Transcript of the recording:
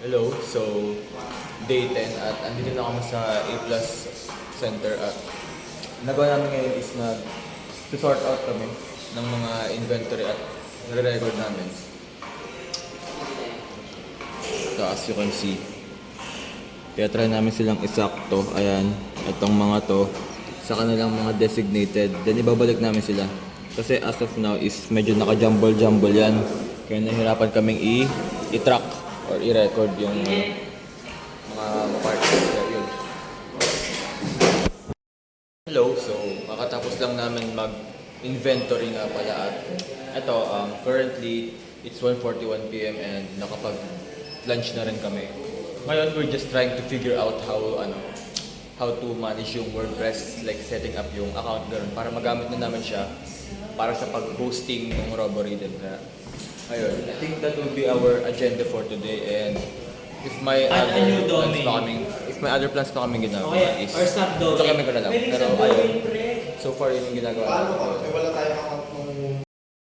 Hello, so day 10 at andito na kami sa A Plus Center at nagawa namin ngayon is sort out kami ng mga inventory at nare-record namin. So as you can see, kaya try namin silang isakto. Ayan, itong mga to sa kanilang mga designated. Then ibabalik namin sila. Kasi as of now is medyo naka-jumble-jumble yan. Kaya nahirapan kaming i-track or i-record yung mga parts. Yun. Hello, so kakatapos lang namin mag-inventory nga pala at ito, currently it's 1:41 PM and nakapag-lunch na rin kami. Ngayon, we're just trying to figure out how to manage yung WordPress, like setting up yung account doon para magamit na namin siya para sa pag-hosting ng Roborhythm. Ayun, I think that will be our agenda for today and if my other plans pa kaming ginagawa is ito kami ko na lang. Pero ayun, so far yun yung ginagawa. Paano ka? Wala tayong account ng